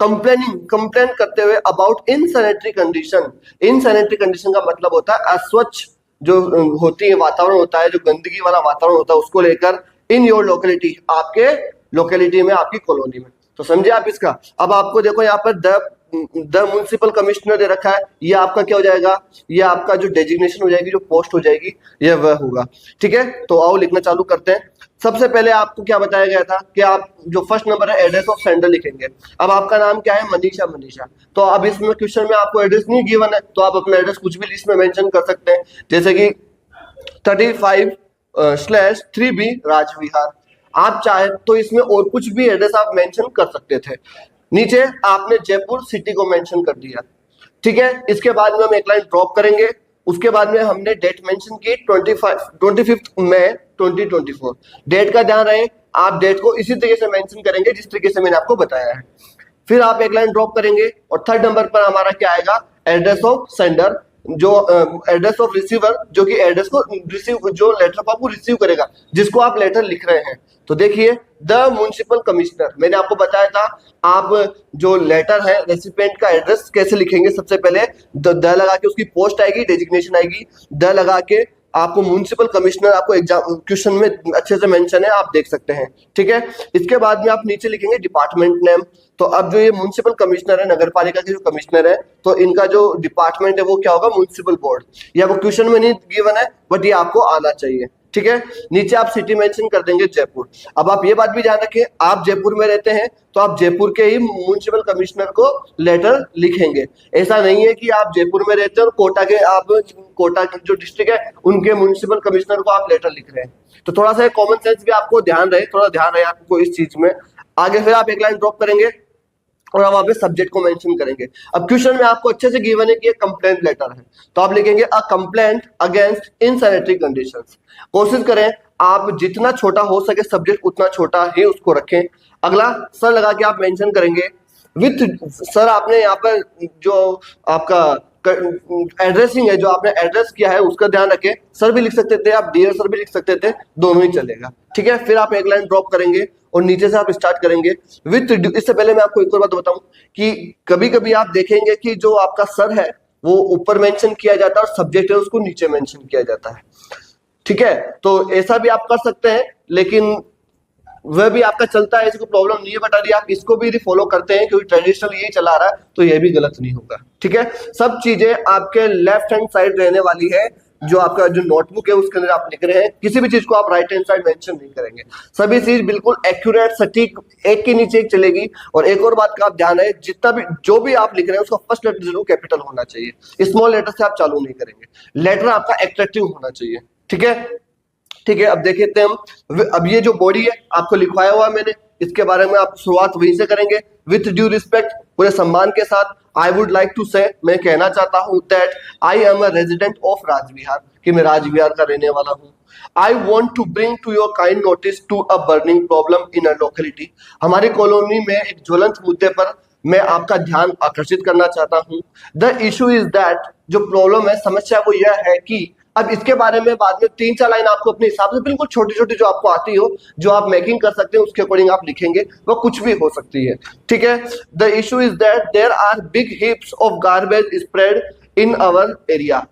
कंप्लेन करते हुए about insanitary condition. Insanitary condition का मतलब होता है अस्वच्छ जो होती है वातावरण होता है, जो गंदगी वाला वातावरण होता है, उसको लेकर इन योर लोकेलिटी, आपके लोकेलिटी में, आपकी कॉलोनी में। तो समझे आप इसका। अब आपको देखो यहाँ पर द म्युनिसिपल कमिश्नर दे रखा है, ये आपका क्या हो जाएगा, ये आपका जो डेजिग्नेशन हो जाएगी, जो पोस्ट हो जाएगी, ये वह होगा, ठीक है। तो आओ लिखना चालू करते हैं। सबसे पहले आपको क्या बताया गया था कि आप जो फर्स्ट नंबर है एड्रेस ऑफ सेंडर लिखेंगे। अब आपका नाम क्या है, मनीषा, मनीषा, तो अब इसमें क्वेश्चन में आपको एड्रेस नहीं गिवन है, तो आप अपना एड्रेस कुछ भी लिस्ट में मेंशन कर सकते हैं, जैसे कि 35/3B राजविहार। आप चाहे तो इसमें और कुछ भी एड्रेस आप मेंशन कर सकते थे। नीचे आपने जयपुर सिटी को मेंशन कर दिया, ठीक है। इसके बाद में हम एक लाइन ड्रॉप करेंगे, उसके बाद में हमने डेट मेंशन की 25 मई 2024। डेट का ध्यान रहे, आप डेट को इसी तरीके से मेंशन करेंगे जिस तरीके से मैंने आपको बताया है। फिर आप एक लाइन ड्रॉप करेंगे और थर्ड नंबर पर हमारा क्या आएगा, एड्रेस ऑफ सेंडर, जो एड्रेस ऑफ रिसीवर, जो कि एड्रेस को रिसीव, जो लेटर को आपको रिसीव करेगा, जिसको आप लेटर लिख रहे हैं। तो देखिए, द म्युनिसिपल कमिश्नर, मैंने आपको बताया था आप जो लेटर है रेसिपिएंट का एड्रेस कैसे लिखेंगे। सबसे पहले द लगा के उसकी पोस्ट आएगी, डेजिग्नेशन आएगी, द लगा के आपको म्युनिसिपल कमिश्नर, आपको एग्जाम क्वेश्चन में अच्छे से मेंशन है, आप देख सकते हैं, ठीक है। इसके बाद में आप नीचे लिखेंगे डिपार्टमेंट नेम। तो अब जो ये म्युनिसिपल कमिश्नर है, नगर पालिका के जो कमिश्नर है, तो इनका जो डिपार्टमेंट है वो क्या होगा, म्युनिसिपल बोर्ड। या वो क्वेश्चन में नहीं गिवन है, बट ये आपको आना चाहिए, ठीक है। नीचे आप सिटी मेंशन कर देंगे जयपुर। अब आप ये बात भी ध्यान रखें, आप जयपुर में रहते हैं तो आप जयपुर के ही म्युनिसिपल कमिश्नर को लेटर लिखेंगे। ऐसा नहीं है कि आप जयपुर में रहते हैं और कोटा के, आप कोटा की जो डिस्ट्रिक्ट है उनके म्युनिसिपल कमिश्नर को आप लेटर लिख रहे हैं। तो थोड़ा सा कॉमन सेंस भी आपको ध्यान रहे, थोड़ा ध्यान रहे आपको इस चीज में। आगे फिर आप एक लाइन ड्रॉप करेंगे और अब वहां पे सब्जेक्ट को मेंशन करेंगे। अब क्वेश्चन में आपको अच्छे से गिवन है कि ये कंप्लेंट लेटर है, तो आप लिखेंगे a complaint against insanitary conditions. कोशिश करें आप जितना छोटा हो सके सब्जेक्ट उतना छोटा ही उसको रखें। अगला सर लगा के आप मेंशन करेंगे विथ, सर आपने यहाँ पर जो आपका एड्रेसिंग है, जो आपने एड्रेस किया है उसका ध्यान रखें। सर भी लिख सकते थे आप, डियर सर भी लिख सकते थे, दोनों ही चलेगा, ठीक है। फिर आप एक लाइन ड्रॉप करेंगे और नीचे से आप स्टार्ट करेंगे विथ। इससे पहले मैं आपको एक और बात बताऊं कि कभी कभी आप देखेंगे कि जो आपका सर है वो ऊपर मेंशन किया जाता है और सब्जेक्ट है उसको नीचे मेंशन किया जाता है, ठीक है। तो ऐसा भी आप कर सकते हैं, लेकिन वह भी आपका चलता है, इसको प्रॉब्लम नहीं है। बट यदि आप इसको भी फॉलो करते हैं क्योंकि ट्रेडिशनल यही चला रहा है, तो यह भी गलत नहीं होगा, ठीक है। सब चीजें आपके लेफ्ट हैंड साइड रहने वाली है, जो आपका जो नोटबुक है उसके अंदर आप लिख रहे हैं, किसी भी चीज को आप राइट हैंड साइड मेंशन नहीं करेंगे। सभी चीज बिल्कुल एक्यूरेट सटीक एक के नीचे एक चलेगी। और एक और बात का आप ध्यान है, जितना भी जो भी आप लिख रहे हैं उसका फर्स्ट लेटर जरूर कैपिटल होना चाहिए, स्मॉल लेटर से आप चालू नहीं करेंगे। लेटर आपका एट्रैक्टिव होना चाहिए, ठीक है, ठीक है। अब देखते हैं हम, अब ये जो बॉडी है आपको लिखवाया हुआ है मैंने, इसके बारे में आप शुरुआत वहीं से करेंगे। विथ ड्यू रिस्पेक्ट, पूरे सम्मान के साथ, आई वुड लाइक टू से, मैं कहना चाहता हूं that I am a resident of Rajvihar, कि मैं राजविहार का रहने वाला हूं। I want to bring to your kind notice to a burning problem in a locality, हमारी कॉलोनी में एक ज्वलंत मुद्दे पर मैं आपका ध्यान आकर्षित करना चाहता हूं। द इशू इज दैट, जो प्रॉब्लम है, समस्या वो यह है कि, अब इसके बारे में बाद में 3-4 लाइन आपको अपने हिसाब से बिल्कुल छोटी छोटी जो आपको आती हो, जो आप मेकिंग कर सकते हैं, उसके अकॉर्डिंग आप लिखेंगे, वो कुछ भी हो सकती है, ठीक है। The issue is that there are big heaps of garbage spread in our area,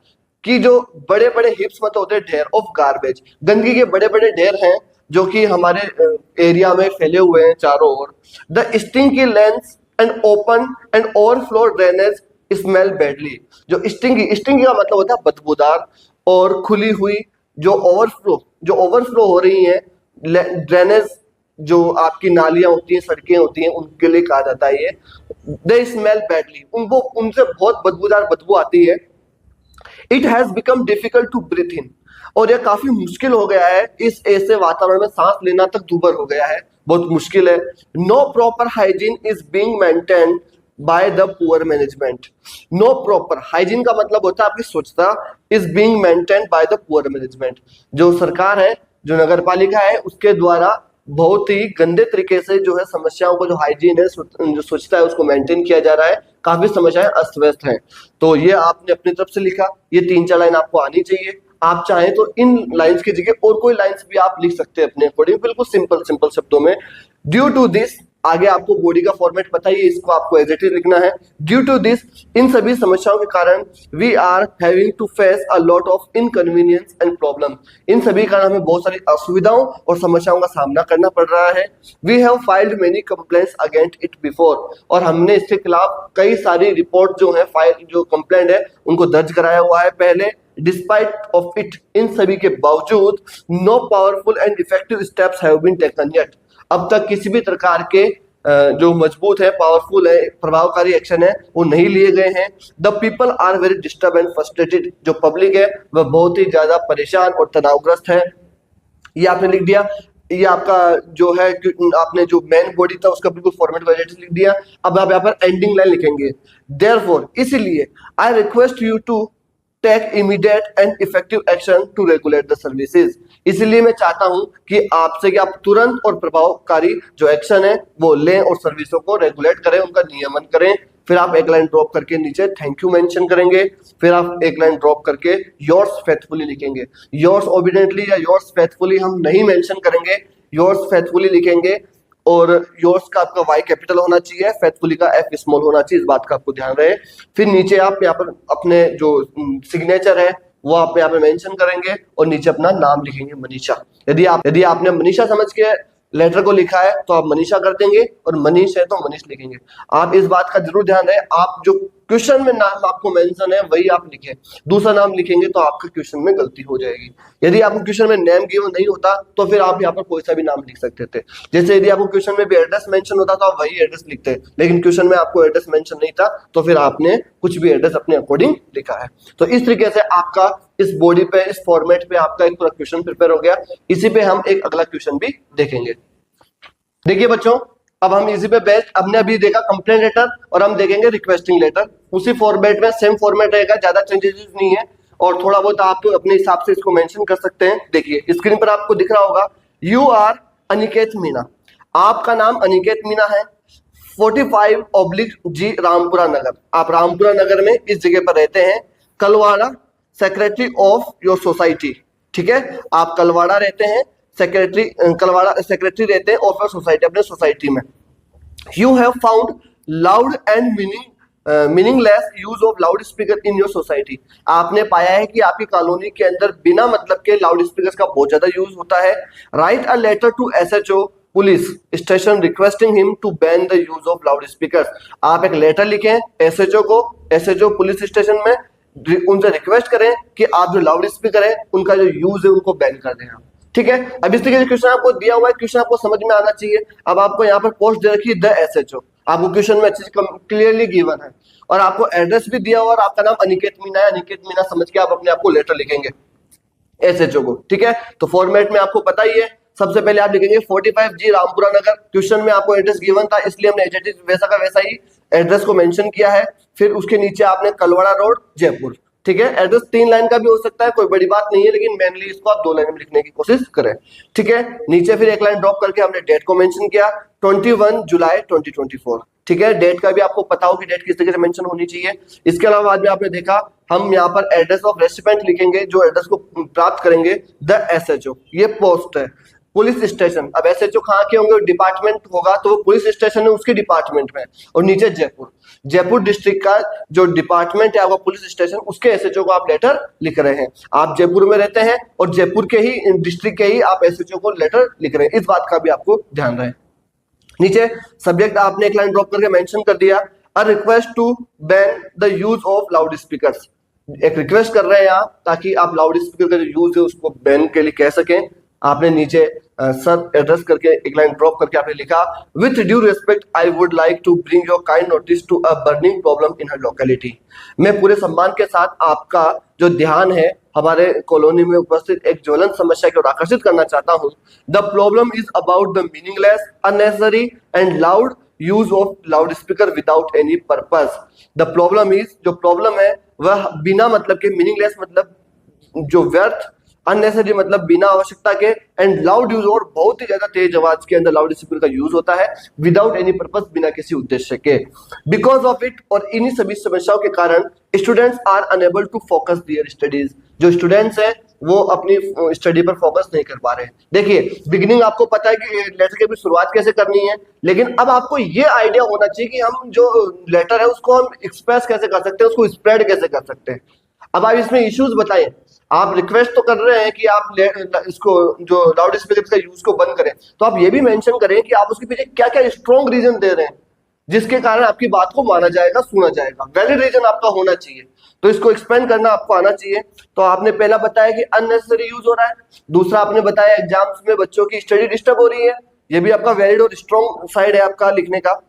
कि जो बड़े बड़े हिप्स मतलब होते हैं ढेर, ऑफ गार्बेज, गंदगी के बड़े बड़े ढेर हैं जो कि हमारे एरिया में फैले हुए हैं चारों ओर। The stinky lanes and open and overflow drainage smell badly, जो स्टिंगी का मतलब होता है बदबूदार, और खुली हुई जो ओवरफ्लो हो रही है, ड्रेनेज जो आपकी नालियां होती हैं, सड़कें होती हैं, उनके लिए कहा जाता है ये। दे स्मेल बैडली, उनसे बहुत बदबूदार बदबू आती है। It has become difficult to breathe in, और यह काफी मुश्किल हो गया है, इस ऐसे वातावरण में सांस लेना तक दूभर हो गया है, बहुत मुश्किल है। No proper hygiene is being maintained by the poor management. No proper hygiene का मतलब होता है आपकी स्वच्छता, is being maintained by the poor management. जो सरकार है, जो नगर पालिका है, उसके द्वारा बहुत ही गंदे तरीके से जो है समस्याओं को, जो हाइजीन है, जो स्वच्छता है, उसको मेंटेन किया जा रहा है। काफी समस्याएं अस्त व्यस्त हैं। तो ये आपने अपनी तरफ से लिखा, ये 3-4 लाइन आपको आनी चाहिए। आप चाहें तो इन लाइंस की जगह और कोई लाइंस भी आप लिख सकते हैं अपने अकॉर्डिंग, बिल्कुल सिंपल शब्दों में। ड्यू टू दिस, आगे आपको बॉडी का फॉर्मेट पता ही है, इसको आपको एज इट इज लिखना है। ड्यू टू दिस, इन सभी समस्याओं के कारण, we are having to face a lot of inconvenience and problem. इन सभी कारण हमें बहुत सारी असुविधाओं और समस्याओं का सामना करना पड़ रहा है। We have filed many complaints against it before, और हमने इसके खिलाफ कई सारी रिपोर्ट जो है, फाइल जो कंप्लेंट है, उनको दर्ज कराया हुआ है पहले। डिस्पाइट ऑफ इट, इन सभी के बावजूद, no powerful and effective steps have been taken yet. अब तक किसी भी प्रकार के जो मजबूत है, पावरफुल है, प्रभावकारी एक्शन है, वो नहीं लिए गए हैं। The people are very disturb and frustrated, जो पब्लिक है वह बहुत ही ज्यादा परेशान और तनावग्रस्त है। ये आपने लिख दिया। ये आपका जो है, आपने जो मेन बॉडी था उसका बिल्कुल फॉर्मेट वाइज लिख दिया। अब आप यहाँ पर एंडिंग लाइन लिखेंगे, देयरफॉर, इसलिए, I request you to take immediate and effective action to regulate the services. इसलिए मैं चाहता हूं कि आपसे कि आप तुरंत और प्रभावकारी जो एक्शन है वो लें और सर्विसों को रेगुलेट करें, उनका नियमन करें। फिर आप एक लाइन ड्रॉप करके नीचे थैंक यू मेंशन करेंगे। फिर आप एक लाइन ड्रॉप करके योर्स फेथफुली लिखेंगे। योर्स ओबीडिएंटली या योर्स फेथफुली हम नहीं मेंशन करेंगे, योर्स फेथफुली लिखेंगे। और योर्स का आपका वाई कैपिटल होना चाहिए, फेथफुली का एफ स्मॉल होना चाहिए, इस बात का आपको ध्यान रहे। फिर नीचे आप यहाँ पर अपने जो सिग्नेचर है वो आप यहाँ पे मेंशन करेंगे और नीचे अपना नाम लिखेंगे, मनीषा। यदि आपने मनीषा समझ के लेटर को लिखा है तो आप मनीषा कर देंगे, और मनीष है तो मनीष लिखेंगे। आप इस बात का जरूर ध्यान रहे, आप जो क्वेश्चन में नाम आपको मेंशन है वही आप लिखें। दूसरा नाम लिखेंगे तो आपके क्वेश्चन में गलती हो जाएगी। यदि आपको क्वेश्चन में नेम गिवन नहीं होता तो फिर आप यहाँ पर कोई सा भी नाम लिख सकते थे। जैसे यदि आपको क्वेश्चन में भी एड्रेस मेंशन होता तो आप वही एड्रेस लिखते, लेकिन क्वेश्चन में आपको एड्रेस मेंशन नहीं था तो फिर आपने कुछ भी एड्रेस अपने अकॉर्डिंग लिखा है। तो इस तरीके से आपका इस बॉडी पे, इस फॉर्मेट पे आपका एक पूरा क्वेश्चन प्रिपेयर हो गया। इसी पे हम एक अगला क्वेश्चन भी देखेंगे। देखिए बच्चों, अब हम इसी पे बेस्ट, हमने अभी देखा कंप्लेंट लेटर और हम देखेंगे रिक्वेस्टिंग लेटर। उसी फॉर्मेट में, सेम फॉर्मेट रहेगा, ज्यादा चेंजेस नहीं है, और थोड़ा बहुत आप अपने हिसाब से इसको मेंशन कर सकते हैं। देखिए स्क्रीन पर आपको दिख रहा होगा, यू आर अनिकेत मीना, आपका नाम अनिकेत मीना है, 45/G रामपुरा नगर, आप रामपुरा नगर में इस जगह पर रहते हैं। Kalwara secretary of your society, ठीक है, आप कलवाड़ा रहते हैं, कलवाड़ा सेक्रेटरी रहते हैं ऑफ योर सोसाइटी, अपने सोसाइटी में। You have found loud and meaningless use of loud speaker in your society, आपने पाया है कि आपकी कॉलोनी के अंदर बिना मतलब के लाउड स्पीकर का बहुत ज्यादा यूज होता है। Write a letter to SHO police station requesting him to ban the use of loud speaker, आप एक लेटर लिखें SHO को, SHO पुलिस स्टेशन में, उनसे रिक्वेस्ट करें कि आप जो लाउड स्पीकर है उनका जो यूज है उनको बैन कर दें। ठीक है, अब इस तरीके से क्वेश्चन आपको दिया हुआ है, क्वेश्चन आपको समझ में आना चाहिए। अब आपको यहाँ पर पोस्ट दे रखी है द SHO, आपको क्वेश्चन में अच्छे से क्लियरली गिवन है, और आपको एड्रेस भी दिया हुआ, और आपका नाम अनिकेत मीना है, अनिकेत मीना समझ के आप अपने आप को लेटर लिखेंगे SHO को। ठीक है, तो फॉर्मेट में आपको पता ही है, सबसे पहले आप लिखेंगे 45G रामपुरा नगर, क्वेश्चन में आपको एड्रेस गिवन था इसलिए हमने वैसा का वैसा ही एड्रेस को मेंशन किया है। फिर उसके नीचे आपने कलवाड़ा रोड जयपुर, ठीक है, एड्रेस 3 लाइन का भी हो सकता है, कोई बड़ी बात नहीं है, लेकिन मेनली इसको आप 2 लाइन में लिखने की कोशिश करें। ठीक है, नीचे फिर एक लाइन ड्रॉप करके हमने डेट को मेंशन किया, 21 जुलाई 2024। ठीक है, डेट का भी आपको पता हो कि डेट किस तरीके से मेंशन होनी चाहिए। इसके अलावा बाद में आपने देखा हम यहाँ पर एड्रेस ऑफ रेसिपेंट लिखेंगे, जो एड्रेस को प्राप्त करेंगे, द SHO, ये पोस्ट है। पुलिस स्टेशन, अब SHO कहाँ के होंगे, डिपार्टमेंट होगा तो वो पुलिस स्टेशन है उसके डिपार्टमेंट में, और नीचे जयपुर डिस्ट्रिक्ट का जो डिपार्टमेंट है आपका पुलिस स्टेशन, उसके SHO को आप लेटर लिख रहे हैं। आप जयपुर में रहते हैं और जयपुर के ही डिस्ट्रिक्ट के ही आप SHO को लेटर लिख रहे हैं, इस बात का भी आपको ध्यान रहे। नीचे सब्जेक्ट आपने एक लाइन ड्रॉप करके मेंशन कर दिया, a request to ban the use of loud speakers, एक रिक्वेस्ट कर रहे हैं आप, ताकि आप लाउड स्पीकर का जो यूज है उसको बैन के लिए कह सकें। आपने नीचे सर एड्रेस करके एक लाइन ड्रॉप करके आपने लिखा, with due respect I would like to bring your kind notice to a burning problem in her locality. मैं पूरे सम्मान के साथ आपका जो ध्यान है हमारे कॉलोनी में उपस्थित एक ज्वलंत समस्या की ओर आकर्षित करना चाहता हूँ। The problem is about the meaningless, unnecessary and loud use of loud speaker without any purpose. The problem is, जो प्रॉब्लम है वह बिना मतलब के, मीनिंगलेस मतलब जो व्यर्थ, अननेसेसरी मतलब बिना आवश्यकता के, एंड लाउड यूज और बहुत ही ज्यादा तेज आवाज के अंदर लाउड स्पीकर का यूज होता है, विदाउट एनी पर्पस, बिना किसी उद्देश्य के। बिकॉज ऑफ इट, और इन्हीं सभी समस्याओं के कारण students are unable to focus their studies. जो स्टूडेंट्स हैं वो अपनी स्टडी पर फोकस नहीं कर पा रहे हैं। देखिए बिगिनिंग आपको पता है कि लेटर की भी शुरुआत कैसे करनी है, लेकिन अब आपको ये आइडिया होना चाहिए कि हम जो लेटर है उसको हम एक्सप्रेस कैसे कर सकते हैं, उसको स्प्रेड कैसे कर सकते हैं। अब आप इसमें इश्यूज बताएं। आप रिक्वेस्ट तो कर रहे हैं कि आप इसको जो लाउड स्पीकर का यूज को बंद करें, तो आप ये भी मेंशन करें कि आप उसके पीछे क्या क्या स्ट्रॉन्ग रीजन दे रहे हैं जिसके कारण आपकी बात को माना जाएगा, सुना जाएगा। वैलिड रीजन आपका होना चाहिए, तो इसको एक्सप्लेन करना आपको आना चाहिए। तो आपने पहला बताया कि अननेसेसरी यूज हो रहा है, दूसरा आपने बताया एग्जाम्स में बच्चों की स्टडी डिस्टर्ब हो रही है, ये भी आपका वैलिड और स्ट्रॉन्ग साइड है आपका लिखने का।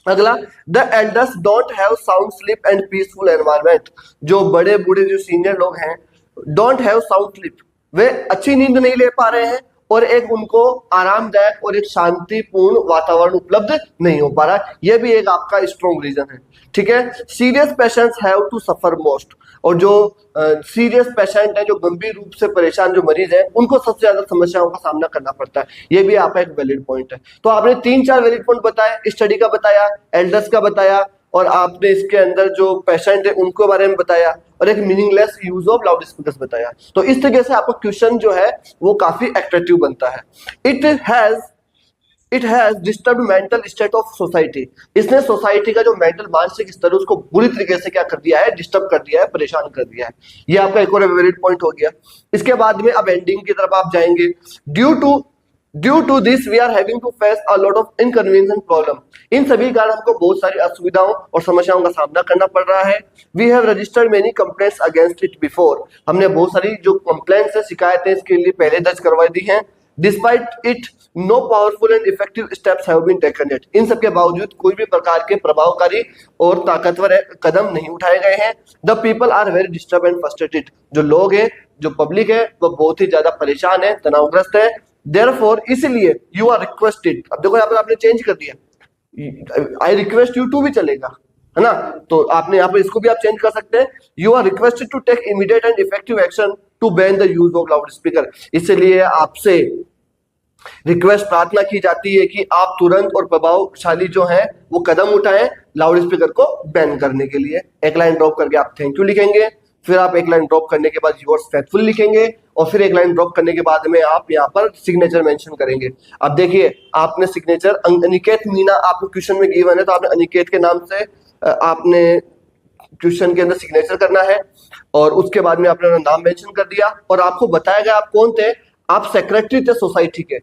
अगला, the elders don't have sound sleep and peaceful environment. जो बड़े बूढ़े जो सीनियर लोग हैं, डोंट हैव साउंड स्लीप, वे अच्छी नींद नहीं ले पा रहे हैं और एक उनको आरामदायक और एक शांतिपूर्ण वातावरण उपलब्ध नहीं हो पा रहा। यह भी एक आपका स्ट्रॉन्ग रीजन है, ठीक है। Serious patients have to suffer most, और जो सीरियस पेशेंट है, जो गंभीर रूप से परेशान जो मरीज है, उनको सबसे ज्यादा समस्याओं का सामना करना पड़ता है। ये भी आपका एक वैलिड पॉइंट है। तो आपने 3-4 वैलिड पॉइंट बताए, स्टडी का बताया, एल्डर्स का बताया, और आपने इसके अंदर जो पेशेंट है उनको बारे में बताया, और एक meaningless use of loud speakers बताया। तो इस तरीके से आपका क्वेश्चन जो है वो काफी एट्रैक्टिव बनता है। It has disturb mental state of society. इसने सोसाइटी का जो मेंटल मानसिक स्तर है उसको बुरी तरीके से क्या कर दिया है, डिस्टर्ब कर दिया है, परेशान कर दिया है। ये आपका एक और वैलिड पॉइंट हो गया। इसके बाद में अब एंडिंग की तरफ आप जाएंगे। Due to this we are having to face a lot of inconvenience and problem. इन सभी कारण हमको बहुत सारी असुविधाओं और समस्याओं का सामना करना पड़ रहा है। We have registered many complaints against it before. हमने बहुत सारी जो कंप्लेंट्स है, शिकायतें इसके लिए पहले दर्ज करवा दी हैं। Despite it no powerful and effective steps have been taken it. इन सबके बावजूद कोई भी प्रकार के प्रभावकारी और ताकतवर कदम नहीं उठाए गए हैं। The people are very disturb and frustrated. जो लोग हैं, जो पब्लिक है, वो बहुत ही ज्यादा परेशान है, तनावग्रस्त है। देयरफॉर, इसलिए यू आर रिक्वेस्टेड। अब देखो यहाँ पर आपने चेंज कर दिया, आई रिक्वेस्ट यू टू भी चलेगा, है ना। तो आपने यहाँ पर इसको भी आप चेंज कर सकते हैं। You are requested to take immediate and effective action to ban the use of loud speaker. इसलिए आपसे रिक्वेस्ट, प्रार्थना की जाती है कि आप तुरंत और प्रभावशाली जो है वो कदम उठाएं लाउड स्पीकर को बैन करने के लिए। एक लाइन ड्रॉप करके आप थैंक यू लिखेंगे, फिर आप एक लाइन ड्रॉप करने के बाद योर्स फेथफुल लिखेंगे, और फिर एक लाइन ड्रॉप करने के बाद में आप यहाँ पर सिग्नेचर मेंशन करेंगे। अब देखिए आपने सिग्नेचर अनिकेत मीना आपको क्वेश्चन में गिवन है, तो आपने अनिकेत के नाम से आपने क्वेश्चन के अंदर सिग्नेचर करना है, और उसके बाद में आपने नाम मेंशन कर दिया, और आपको बताया गया आप कौन थे। आप सेक्रेटरी थे सोसाइटी के,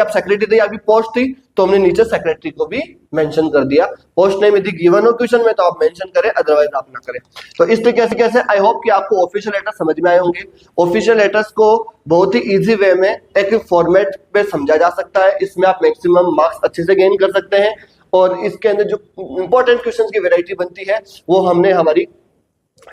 आप सेक्रेटरी थे, आपकी पोस्ट थी, तो हमने नीचे सेक्रेटरी को भी मेंशन कर दिया। पोस्ट नेम यदि गिवन हो क्वेश्चन में तो आप मेंशन करें, अदरवाइज आप ना करें। तो इस तरीके से कैसे आई होप कि आपको ऑफिशियल लेटर समझ में आए होंगे। ऑफिशियल लेटर्स को बहुत ही इजी वे में एक फॉर्मेट पे समझा जा सकता है। इसमें आप मैक्सिमम मार्क्स अच्छे से गेन कर सकते हैं, और इसके अंदर जो इंपॉर्टेंट क्वेश्चन की वेराइटी बनती है वो हमने हमारी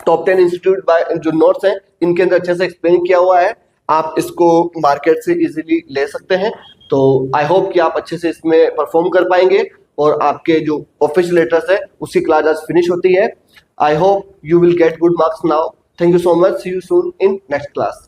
टॉप 10 इंस्टीट्यूट बाय जो नोट्स हैं इनके अंदर अच्छे से एक्सप्लेन किया हुआ है। आप इसको मार्केट से इजीली ले सकते हैं। तो आई होप कि आप अच्छे से इसमें परफॉर्म कर पाएंगे, और आपके जो ऑफिशियल लेटर्स है उसकी क्लास आज फिनिश होती है। I hope you will get good marks now. Thank you so much, see you soon in next class.